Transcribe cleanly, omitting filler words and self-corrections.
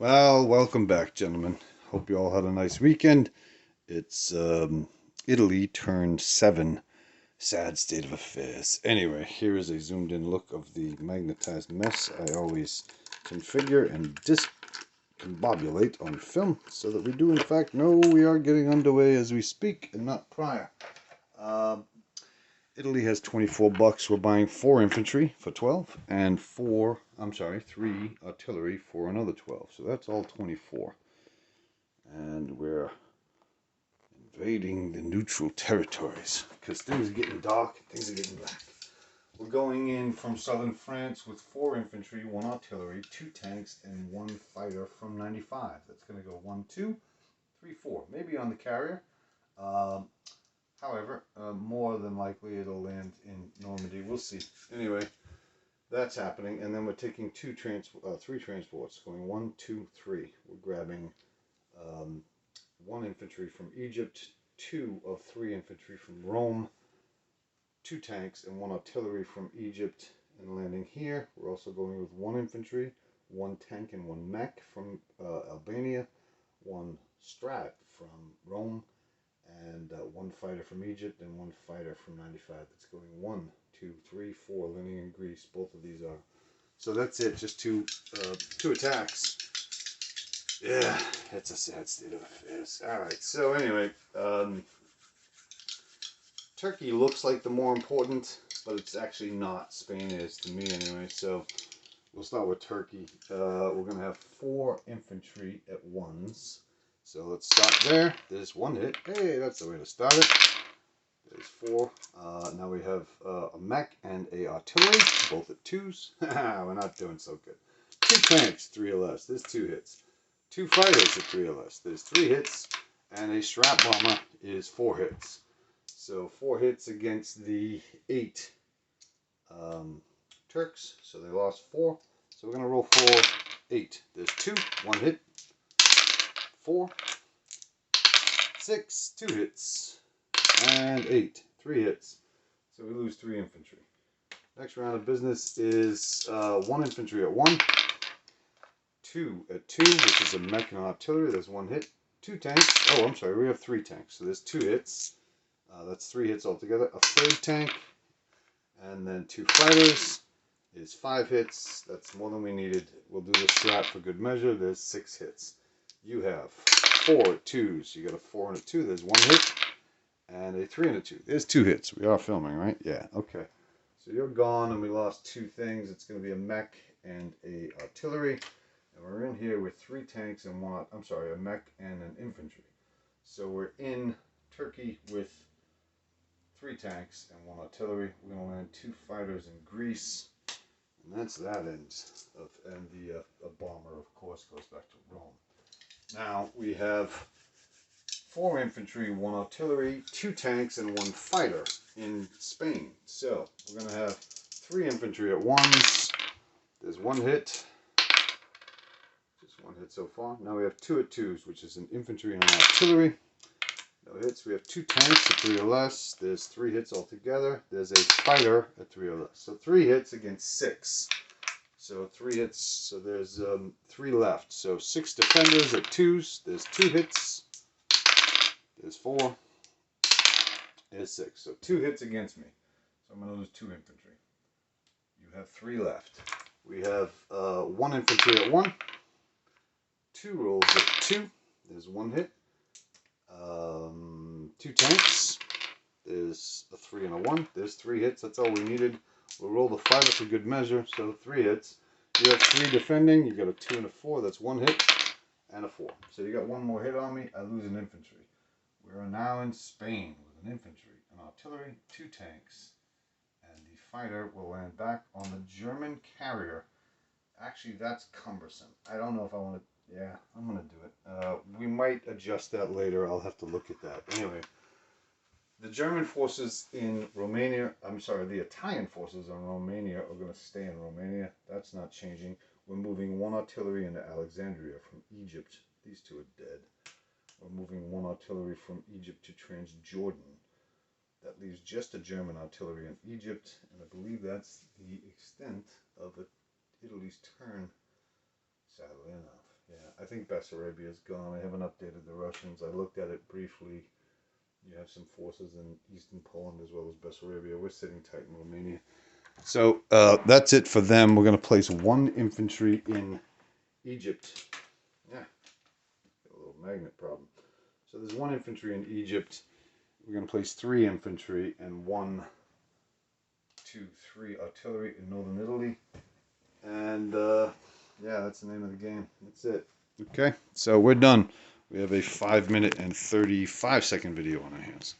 Well, welcome back, gentlemen. Hope you all had a nice weekend. It's Italy turned 7. Sad state of affairs. Anyway, here is a zoomed in look of the magnetized mess I always configure and discombobulate on film so that we do, in fact, know we are getting underway as we speak and not prior. Um, Italy has $24. We're buying 4 infantry for 12 and 3 artillery for another 12. So that's all 24. And we're invading the neutral territories because things are getting dark and things are getting black. We're going in from southern France with 4 infantry, 1 artillery, 2 tanks, and 1 fighter from 95. That's going to go 1, 2, 3, 4. Maybe on the carrier. However, more than likely it'll land in Normandy. We'll see. Anyway, that's happening. And then we're taking 3 transports, going 1, 2, 3. We're grabbing 1 infantry from Egypt, 2 of 3 infantry from Rome, 2 tanks, and 1 artillery from Egypt. And landing here, we're also going with 1 infantry, 1 tank, and 1 mech from Albania, 1 strat from Rome, and 1 fighter from Egypt, and 1 fighter from 95. That's going 1, 2, 3, 4, landing in Greece. Both of these are. So that's it, just two attacks. Yeah, it's a sad state of affairs. Alright, so anyway, Turkey looks like the more important, but it's actually not. Spain is, to me anyway, so we'll start with Turkey. We're going to have 4 infantry at ones. So let's start there. There's 1 hit. Hey, that's the way to start it. There's 4. Now we have a mech and a artillery, both at 2s. We're not doing so good. 2 tanks, 3 or less. There's 2 hits. 2 fighters at 3 or less. There's 3 hits. And a strap bomber is 4 hits. So 4 hits against the 8 Turks. So they lost 4. So we're going to roll 4, 8. There's 2, 1 hit. 4, 6, 2 hits. And 8, 3 hits. So we lose 3 infantry. Next round of business is 1 infantry at 1. 2 at 2, which is a mech and artillery. There's 1 hit. 2 tanks. Oh, I'm sorry. We have 3 tanks. So there's 2 hits. That's 3 hits altogether. A 3rd tank. And then 2 fighters is 5 hits. That's more than we needed. We'll do the strat for good measure. There's 6 hits. You have 4 at 2s. You got a 4 and a 2. There's 1 hit. And a 3 and a 2. There's 2 hits. We are filming, right? Yeah, okay. So you're gone and we lost 2 things. It's going to be a mech and a artillery. And we're in here with 3 tanks and 1, a mech and an infantry. So we're in Turkey with 3 tanks and 1 artillery. We're going to land 2 fighters in Greece. And that's that end. And the bomber, of course, goes back to Rome. Now we have 4 infantry, 1 artillery, 2 tanks, and 1 fighter in Spain. So we're going to have 3 infantry at ones. There's 1 hit. Just 1 hit so far. Now we have 2 at 2s, which is an infantry and an artillery. No hits. We have 2 tanks at 3 or less. There's 3 hits altogether. There's a fighter at 3 or less. So 3 hits against 6. So 3 hits. So there's 3 left. So 6 defenders at 2s. There's 2 hits. There's 4. There's 6. So 2 hits against me. So I'm going to lose 2 infantry. You have 3 left. We have 1 infantry at 1. 2 rolls at 2. There's 1 hit. 2 tanks. There's a 3 and a 1. There's 3 hits. That's all we needed. We'll roll the fighter for good measure. So 3 hits. You have 3 defending. You got a 2 and a 4. That's 1 hit and a 4. So you got 1 more hit on me. I lose an infantry. We are now in Spain with an infantry, an artillery, 2 tanks, and the fighter will land back on the German carrier. Actually, that's cumbersome. I don't know if I want to. Yeah, I'm going to do it. We might adjust that later. I'll have to look at that. Anyway, the German forces in Romania, the Italian forces in Romania are going to stay in Romania. That's not changing. We're moving 1 artillery into Alexandria from Egypt. These 2 are dead. We're moving 1 artillery from Egypt to Transjordan. That leaves just a German artillery in Egypt, and I believe that's the extent of Italy's turn, sadly enough. Yeah, I think Bessarabia is gone. I haven't updated the Russians. I looked at it briefly. You have some forces in eastern Poland as well as Bessarabia. We're sitting tight in Romania. So that's it for them. We're going to place 1 infantry in Egypt. Yeah, got a little magnet problem. So there's 1 infantry in Egypt. We're going to place 3 infantry and 1, 2, 3 artillery in northern Italy. And yeah, that's the name of the game. That's it. Okay, so we're done. We have a 5 minute and 35 second video on our hands.